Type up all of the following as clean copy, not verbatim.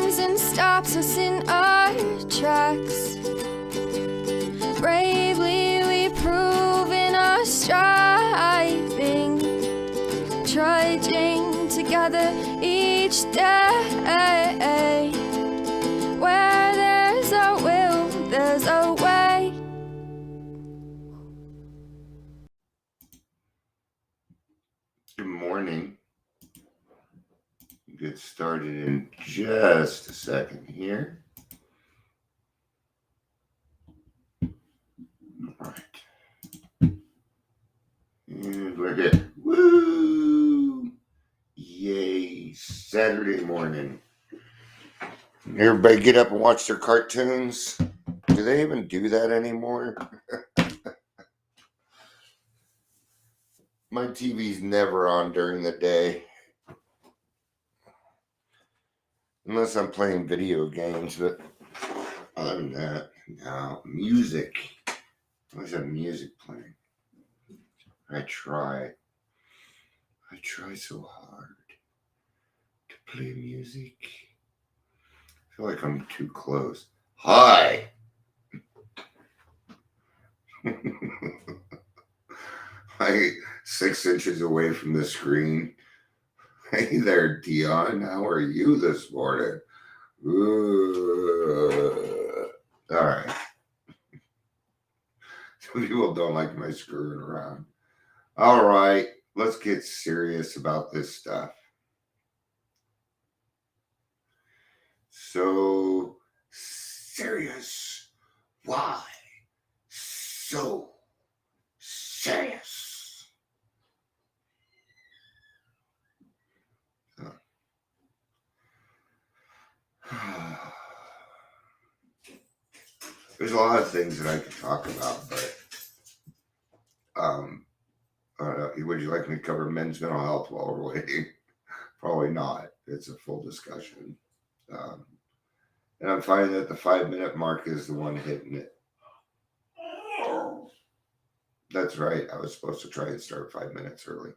comes and stops us in our tracks. Bravely we prove in our striving, trudging together each day. Where there's a will, there's a way. Good morning. Get started in just a second here. All right. And we're good. Woo! Yay! Saturday morning. Everybody get up and watch their cartoons. Do they even do that anymore? My TV's never on during the day. Unless I'm playing video games, but other than that, no. Music. I always have music playing. I try so hard to play music. I feel like I'm too close. Hi! I'm 6 inches away from the screen. Hey there, Dion. How are you this morning? All right. Some people don't like my screwing around. All right. Let's get serious about this stuff. So serious. Why so serious? There's a lot of things that I could talk about, but would you like me to cover men's mental health while we're waiting? Probably not. It's a full discussion. And I'm finding that the 5-minute mark is the one hitting it. That's right. I was supposed to try and start 5 minutes early.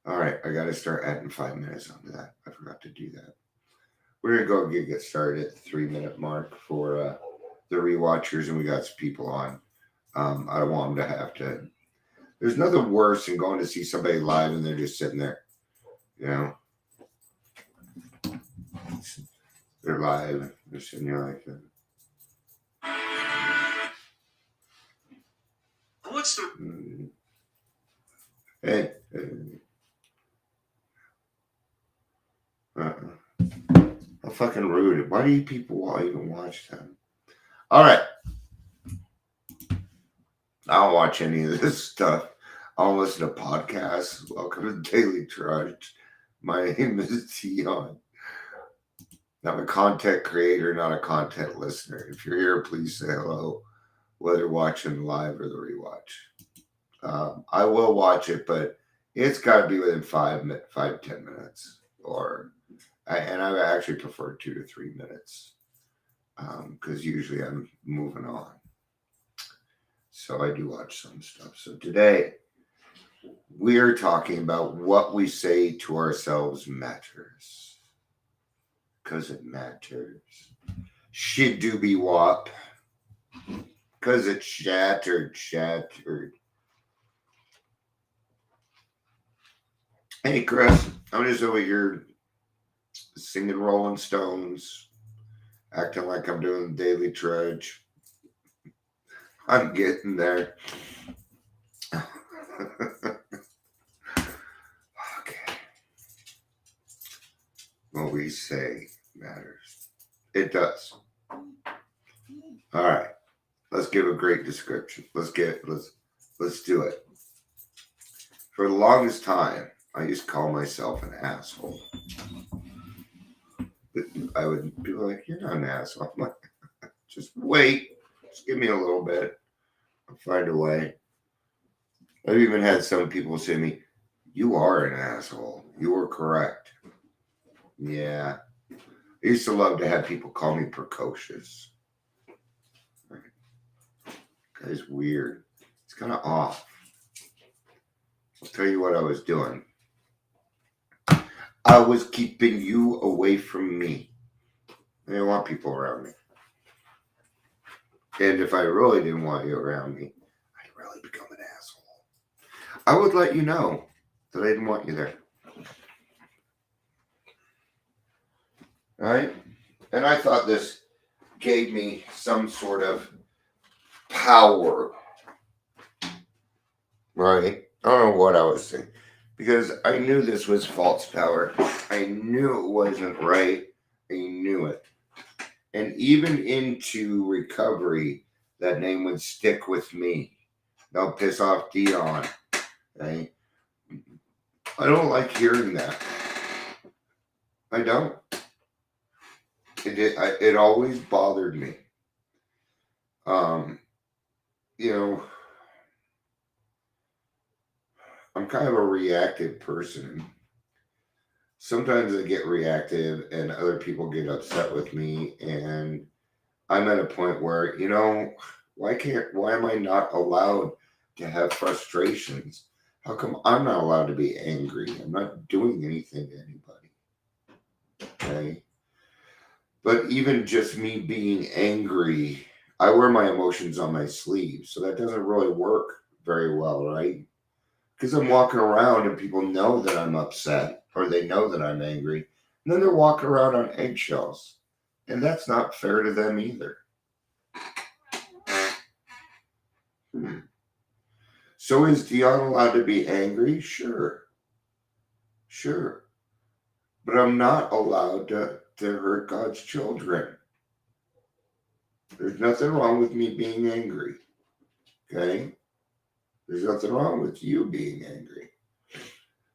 All right. I got to start adding 5 minutes onto that. I forgot to do that. We're going to go get started at the 3-minute mark for the rewatchers, and we got some people on. I don't want them to have to. There's nothing worse than going to see somebody live and they're just sitting there. You know? They're live. They're sitting there like that. What's the... Hey. How fucking rude. Why do you people even watch them? All right. I don't watch any of this stuff. I don't listen to podcasts. Welcome to Daily Trudge. My name is Dion. I'm a content creator, not a content listener. If you're here, please say hello, whether watching live or the rewatch. I will watch it, but it's got to be within 5-10 minutes. And I actually prefer 2 to 3 minutes because usually I'm moving on. So I do watch some stuff. So today we are talking about what we say to ourselves matters. Because it matters. Shit do be wop. Because it shattered. Hey, Chris. I'm just over here singing Rolling Stones. Acting like I'm doing the Daily Trudge. I'm getting there. Okay. What we say matters. It does. All right. Let's give a great description. Let's do it. For the longest time, I used to call myself an asshole. But I would be like, "You're not an asshole." I'm like, just wait. Just give me a little bit. I'll find a way. I've even had some people say to me, "You are an asshole. You were correct." Yeah. I used to love to have people call me precocious. Right. Guy's weird. It's kind of off. I'll tell you what I was doing. I was keeping you away from me. I didn't want people around me. And if I really didn't want you around me, I'd really become an asshole. I would let you know that I didn't want you there. Right? And I thought this gave me some sort of power. Right? I don't know what I was thinking. Because I knew this was false power. I knew it wasn't right. I knew it. And even into recovery, that name would stick with me. They'll piss off Dion. Okay? I don't like hearing that. I don't. It always bothered me. You know, I'm kind of a reactive person. Sometimes I get reactive and other people get upset with me, and I'm at a point where, why am I not allowed to have frustrations? How come I'm not allowed to be angry? I'm not doing anything to anybody. Okay? But even just me being angry, I wear my emotions on my sleeve, so that doesn't really work very well, right? Because I'm walking around and people know that I'm upset or they know that I'm angry, and then they're walking around on eggshells, and that's not fair to them either. So is Dion allowed to be angry? Sure. But I'm not allowed to hurt God's children. There's nothing wrong with me being angry. Okay? There's nothing wrong with you being angry.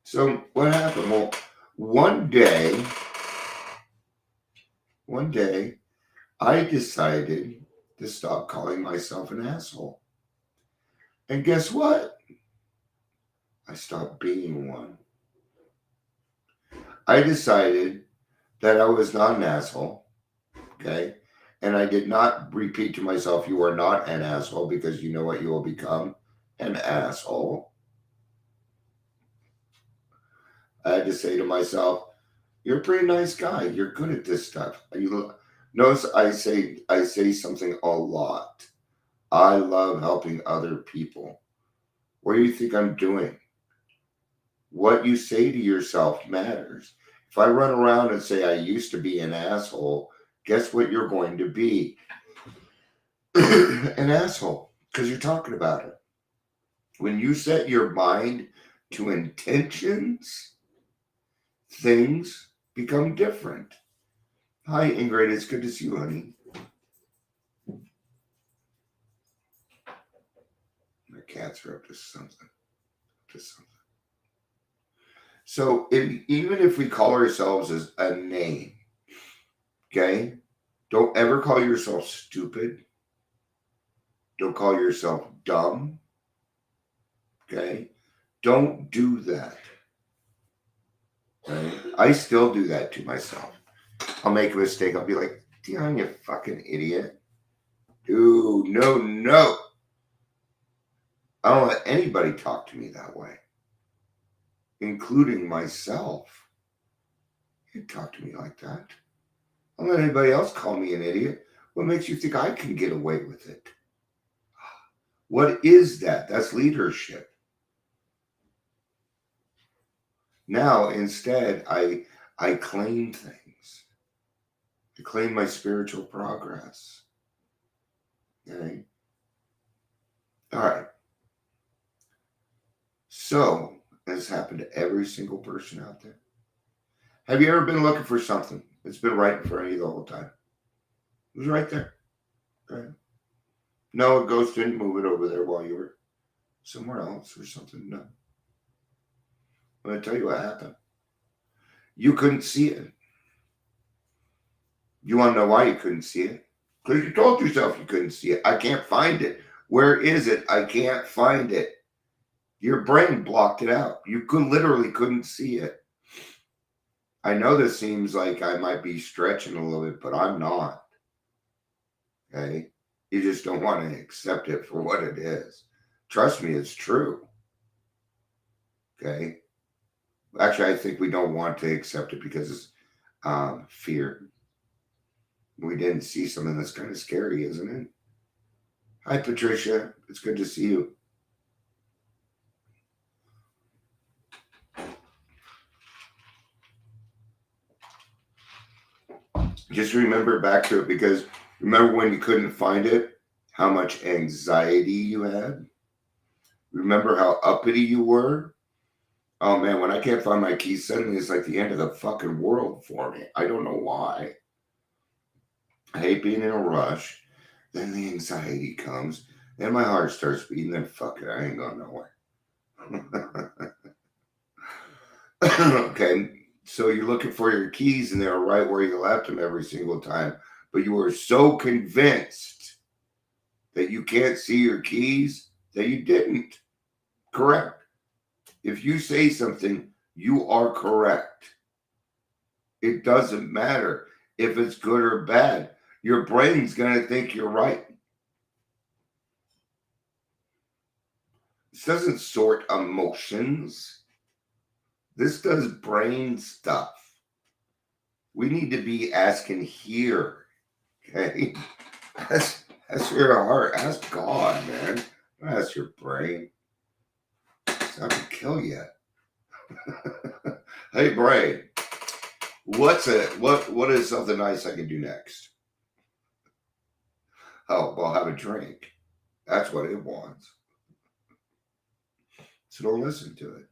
So what happened? Well, one day, I decided to stop calling myself an asshole. And guess what? I stopped being one. I decided that I was not an asshole. Okay? And I did not repeat to myself, you are not an asshole, because you know what you will become? An asshole. I had to say to myself, you're a pretty nice guy. You're good at this stuff. Notice I say something a lot. I love helping other people. What do you think I'm doing? What you say to yourself matters. If I run around and say I used to be an asshole, guess what you're going to be? An asshole, because you're talking about it. When you set your mind to intentions, things become different. Hi, Ingrid. It's good to see you, honey. My cats are up to something. So even if we call ourselves as a name, okay, don't ever call yourself stupid. Don't call yourself dumb. Okay, don't do that. Okay? I still do that to myself. I'll make a mistake. I'll be like, Dion, you fucking idiot. Dude, no. I don't let anybody talk to me that way, including myself. You talk to me like that. I don't let anybody else call me an idiot. What makes you think I can get away with it? What is that? That's leadership. Now, instead, I claim things. I claim my spiritual progress. Okay? All right. So, this happened to every single person out there. Have you ever been looking for something that's been right in front of you the whole time? It was right there. Okay? No, a ghost didn't move it over there while you were somewhere else or something. No. I'm going to tell you what happened. You couldn't see it. You want to know why you couldn't see it? Because you told yourself you couldn't see it. I can't find it. Where is it? I can't find it. Your brain blocked it out. You literally couldn't see it. I know this seems like I might be stretching a little bit, but I'm not. Okay? You just don't want to accept it for what it is. Trust me, it's true. Okay? Actually, I think we don't want to accept it because it's fear. We didn't see something that's kind of scary, isn't it? Hi, Patricia. It's good to see you. Just remember back to it, because remember when you couldn't find it, how much anxiety you had? Remember how uppity you were? Oh man, when I can't find my keys, suddenly it's like the end of the fucking world for me. I don't know why. I hate being in a rush. Then the anxiety comes. Then my heart starts beating. Then fuck it, I ain't going nowhere. Okay, so you're looking for your keys and they're right where you left them every single time. But you were so convinced that you can't see your keys that you didn't. Correct. If you say something, you are correct. It doesn't matter if it's good or bad. Your brain's going to think you're right. This doesn't sort emotions. This does brain stuff. We need to be asking here. Okay? Ask your heart. Ask God, man. Don't ask your brain. It's not going to kill you. Hey, brain. What's it? What is something nice I can do next? Oh, well, have a drink. That's what it wants. So don't listen to it.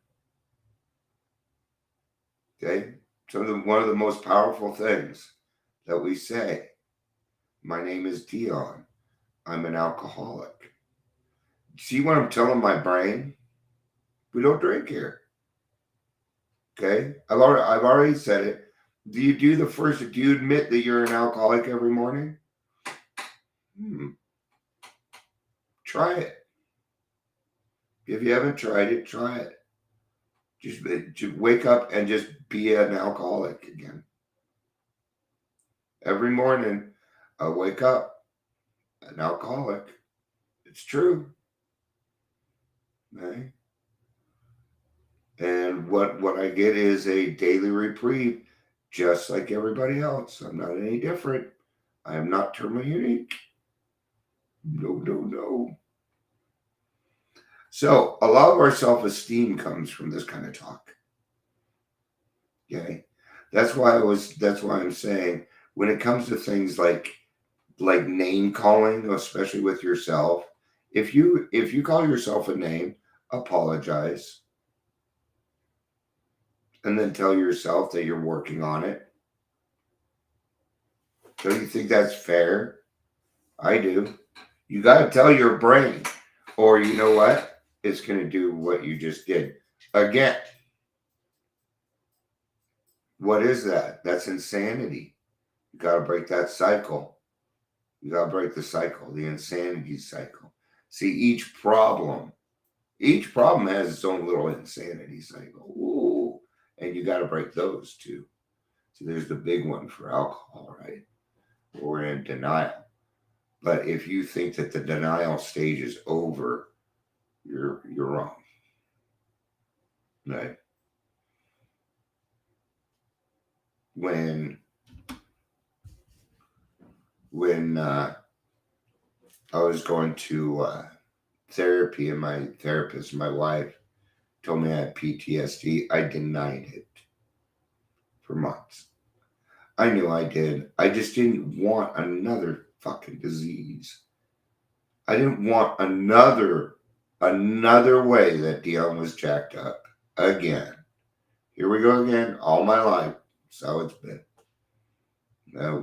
Okay? So one of the most powerful things that we say, my name is Dion. I'm an alcoholic. See what I'm telling my brain? We don't drink here. Okay? I've already said it. Do you admit that you're an alcoholic every morning? Try it. If you haven't tried it, try it. Just wake up and just be an alcoholic again. Every morning, I wake up an alcoholic. It's true. Okay? And what I get is a daily reprieve, just like everybody else. I'm not any different. I am not terminally unique. No. So a lot of our self-esteem comes from this kind of talk. Okay. That's why I'm saying, when it comes to things like name calling, especially with yourself, if you call yourself a name, apologize. And then tell yourself that you're working on it. Don't you think that's fair? I do. You got to tell your brain, or you know what? It's going to do what you just did again. What is that? That's insanity. You got to break that cycle. You got to break the cycle, the insanity cycle. See, each problem has its own little insanity cycle. Ooh, and you got to break those too. So there's the big one for alcohol, right? We're in denial. But if you think that the denial stage is over, you're wrong. Right? When I was going to therapy, and my therapist, my wife, told me I had PTSD, I denied it for months. I knew I did. I just didn't want another fucking disease. I didn't want another way that Dion was jacked up again. Here we go again. All my life, so it's been.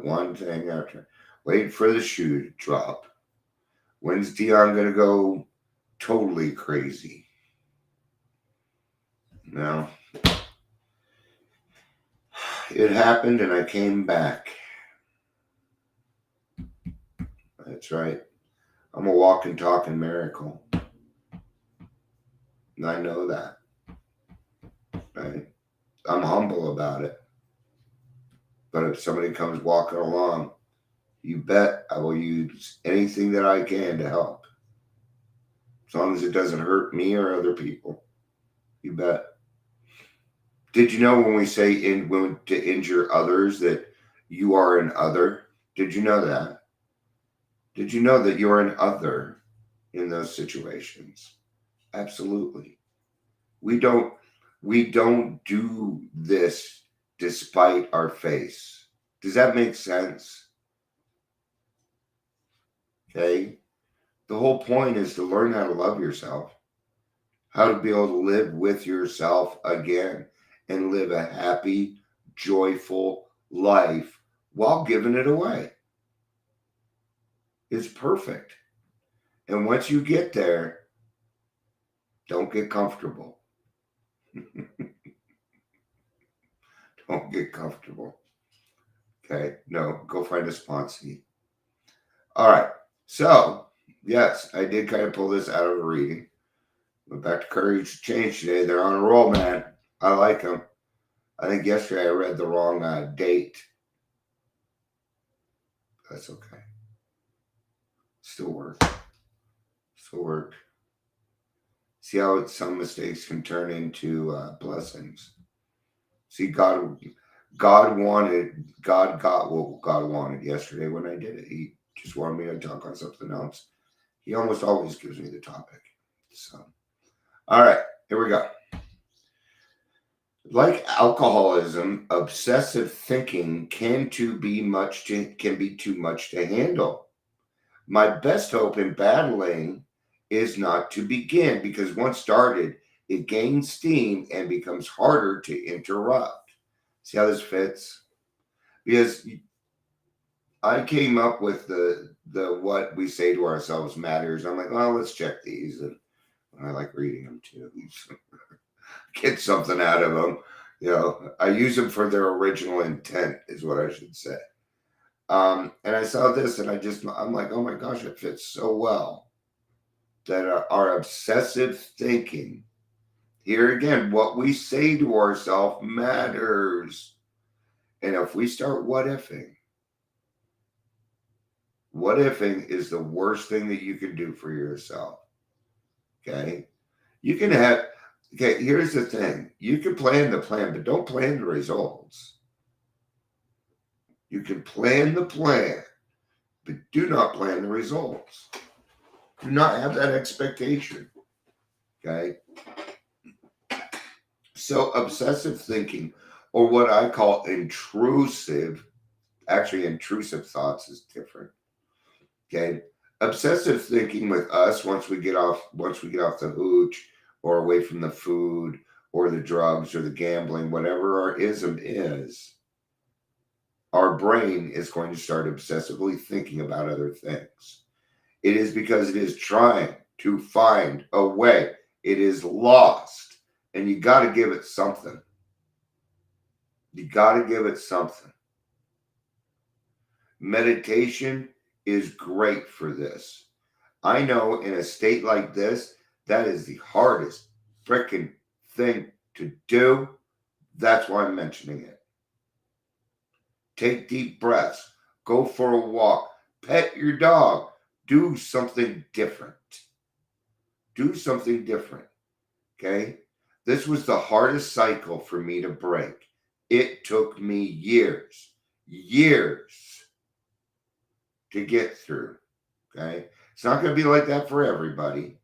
One thing after. Wait for the shoe to drop. When's Dion gonna go totally crazy? No. It happened and I came back. That's right. I'm a walking, talking miracle. And I know that. Right? I'm humble about it. But if somebody comes walking along, you bet I will use anything that I can to help. As long as it doesn't hurt me or other people. You bet. Did you know when we say to injure others that you are an other? Did you know that? Did you know that you're an other in those situations? Absolutely. We don't we don't do this despite our face. Does that make sense? Okay? The whole point is to learn how to love yourself, how to be able to live with yourself again and live a happy, joyful life while giving it away. It's perfect. And once you get there, don't get comfortable. Don't get comfortable. Okay? No, go find a sponsee. All right. So, yes, I did kind of pull this out of a reading. Went back to Courage to Change today. They're on a roll, man. I like them. I think yesterday I read the wrong date. That's okay. Still worked. Still worked. See how some mistakes can turn into blessings. See, God got what God wanted yesterday when I did it. He just wanted me to talk on something else. He almost always gives me the topic. So, all right, here we go. Like alcoholism, obsessive thinking can be too much to handle. My best hope in battling is not to begin because once started, it gains steam and becomes harder to interrupt. See how this fits? Because I came up with the what we say to ourselves matters. I'm like, well, let's check these, and I like reading them too. Get something out of them. I use them for their original intent, is what I should say. And I saw this, and I'm like, oh my gosh, it fits so well. That our obsessive thinking. Here again, what we say to ourselves matters. And if we start what ifing is the worst thing that you can do for yourself. Okay? Here's the thing. You can plan the plan, but don't plan the results. You can plan the plan, but do not plan the results. Do not have that expectation. Okay? So, obsessive thinking, or what I call intrusive thoughts is different. Okay? Obsessive thinking with us once we get off the hooch or away from the food or the drugs or the gambling, whatever our ism is, our brain is going to start obsessively thinking about other things. It is because it is trying to find a way. It is lost. And you got to give it something. You got to give it something. Meditation is great for this. I know in a state like this, that is the hardest freaking thing to do. That's why I'm mentioning it. Take deep breaths. Go for a walk. Pet your dog. Do something different. Do something different. Okay? This was the hardest cycle for me to break. It took me years to get through. Okay? It's not going to be like that for everybody.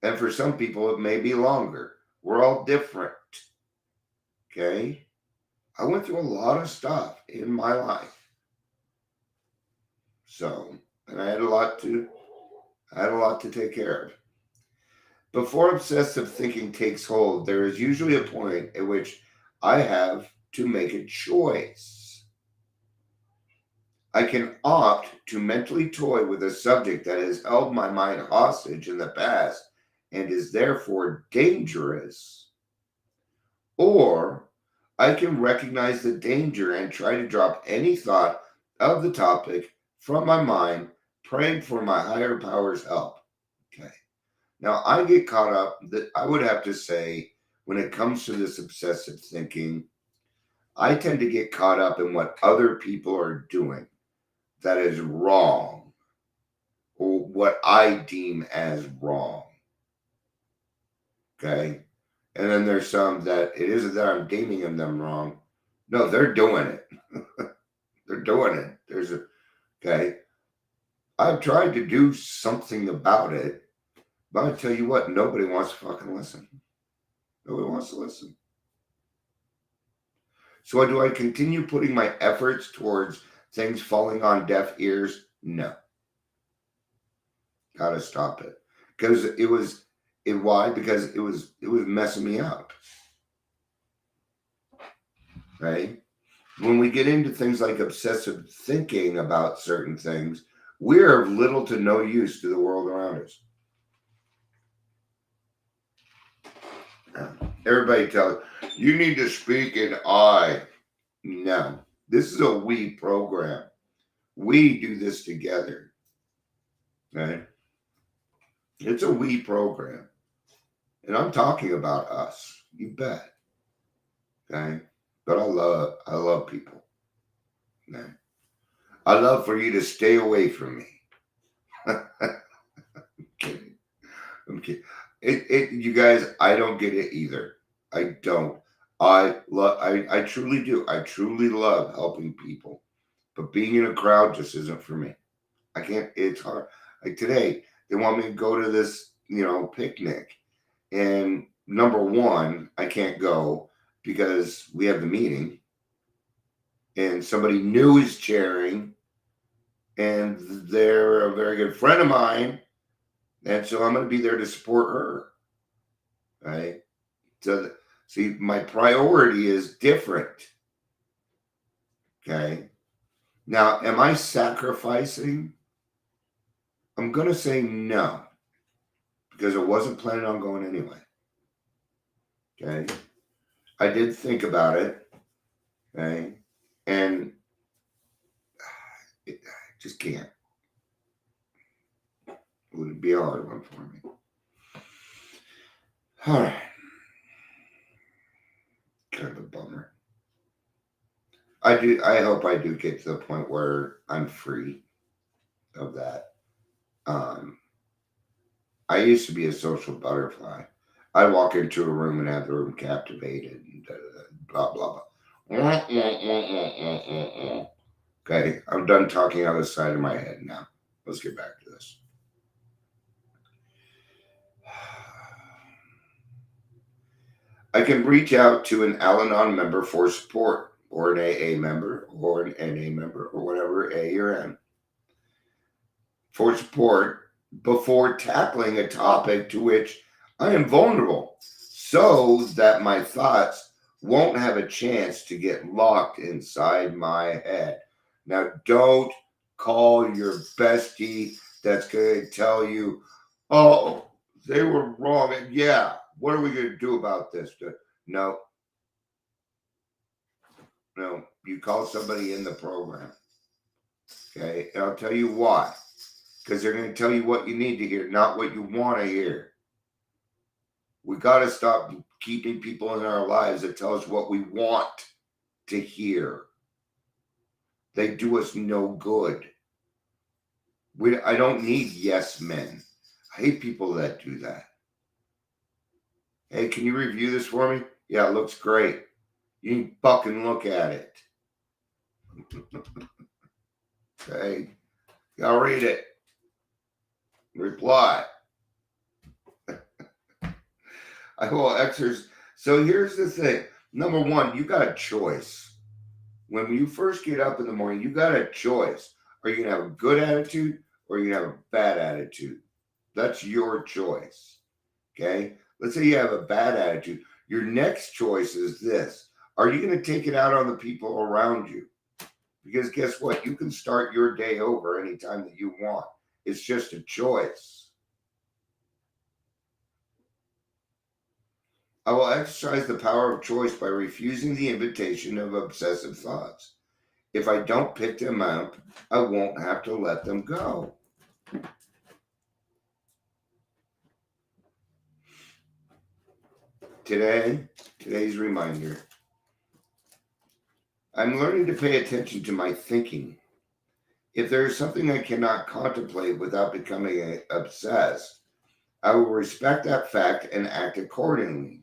And for some people, it may be longer. We're all different. Okay? I went through a lot of stuff in my life. So, and I had a lot to take care of. Before obsessive thinking takes hold, there is usually a point at which I have to make a choice. I can opt to mentally toy with a subject that has held my mind hostage in the past and is therefore dangerous. Or I can recognize the danger and try to drop any thought of the topic from my mind, praying for my higher power's help. Okay. Now, I get caught up that I would have to say, when it comes to this obsessive thinking, I tend to get caught up in what other people are doing that is wrong, or what I deem as wrong. Okay? And then there's some that it isn't that I'm deeming them wrong. No, they're doing it. They're doing it. Okay. I've tried to do something about it, but I tell you what, nobody wants to fucking listen. Nobody wants to listen. So do I continue putting my efforts towards things falling on deaf ears? No. Gotta stop it. Because why? Because it was messing me up. Right? When we get into things like obsessive thinking about certain things, we're of little to no use to the world around us. Everybody tells you need to speak in I. No, this is a we program. We do this together. Right? It's a we program. And I'm talking about us. You bet. Okay? But I love people. Okay? I love for you to stay away from me. I'm kidding. I'm kidding. You guys, I don't get it either. I don't. I truly do. I truly love helping people. But being in a crowd just isn't for me. I can't, it's hard. Like today, they want me to go to this, picnic. And number one, I can't go because we have the meeting. And somebody new is chairing. And they're a very good friend of mine. And so I'm going to be there to support her. Right? So, see, my priority is different. Okay. Now, am I sacrificing? I'm going to say no, because I wasn't planning on going anyway. Okay. I did think about it. Okay. And I just can't. It would be a hard one for me. All right. Kind of a bummer. I hope I do get to the point where I'm free of that. I used to be a social butterfly. I'd walk into a room and have the room captivated and blah, blah, blah. Okay, I'm done talking out of the side of my head now. Let's get back to this. I can reach out to an Al-Anon member for support, or an AA member, or an NA member, or whatever A or N, for support before tackling a topic to which I am vulnerable, so that my thoughts won't have a chance to get locked inside my head. Now, don't call your bestie that's going to tell you, oh, they were wrong. And yeah, what are we going to do about this? No. No, you call somebody in the program. Okay, and I'll tell you why. Because they're going to tell you what you need to hear, not what you want to hear. We got to stop keeping people in our lives that tell us what we want to hear. They do us no good. I don't need yes men. I hate people that do that. Hey, can you review this for me? Yeah, it looks great. You can fucking look at it. Okay, I'll read it. Reply. I will exercise. So here's the thing. Number one, you got a choice. When you first get up in the morning, you got a choice. Are you going to have a good attitude or are you going to have a bad attitude? That's your choice. Okay? Let's say you have a bad attitude. Your next choice is this. Are you going to take it out on the people around you? Because guess what? You can start your day over anytime that you want. It's just a choice. I will exercise the power of choice by refusing the invitation of obsessive thoughts. If I don't pick them up, I won't have to let them go. Today's reminder. I'm learning to pay attention to my thinking. If there is something I cannot contemplate without becoming obsessed, I will respect that fact and act accordingly.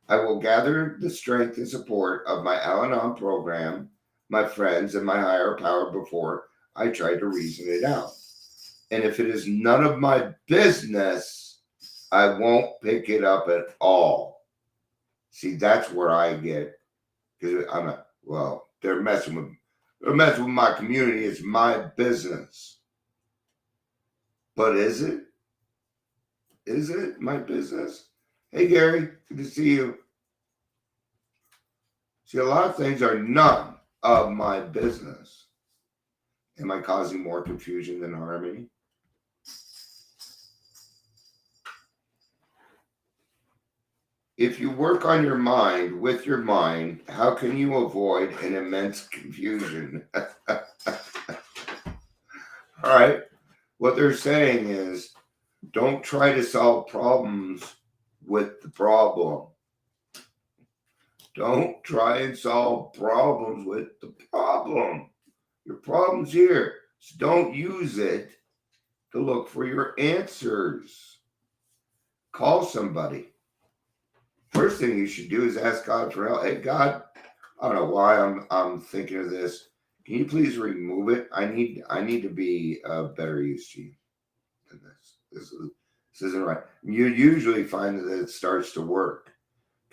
I will gather the strength and support of my Al-Anon program, my friends, and my higher power before I tried to reason it out. And if it is none of my business, I won't pick it up at all. See, that's where I get, because I'm a, well, they're messing with my community. It's my business. But is it? Is it my business? Hey, Gary, good to see you. See, a lot of things are none of my business. Am I causing more confusion than harmony? If you work on your mind with your mind, how can you avoid an immense confusion? All right. What they're saying is don't try to solve problems with the problem. Don't try and solve problems with the problem. Your problem's here. So don't use it to look for your answers. Call somebody. First thing you should do is ask God for help. Hey, God, I don't know why I'm thinking of this. Can you please remove it? I need to be a better use to you than this. This isn't right. You usually find that it starts to work.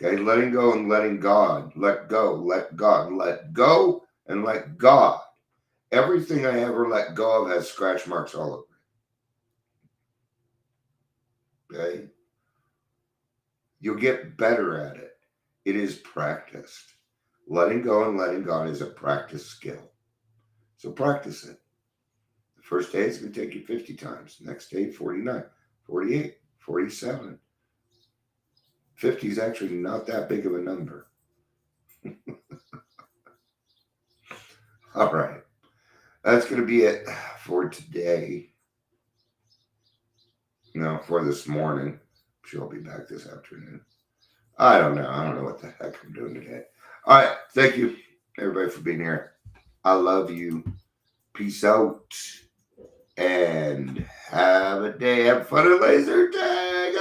Okay, letting go and letting God. Let go, let God, let go and let God. Everything I ever let go of has scratch marks all over it. Okay? You'll get better at it. It is practiced. Letting go and letting God is a practice skill. So practice it. The first day it's going to take you 50 times. The next day, 49, 48, 47. 50 is actually not that big of a number. All right. That's going to be it for today. No, for this morning. I'm sure I'll be back this afternoon. I don't know. I don't know what the heck I'm doing today. All right. Thank you, everybody, for being here. I love you. Peace out. And have a day. Have fun at laser tag.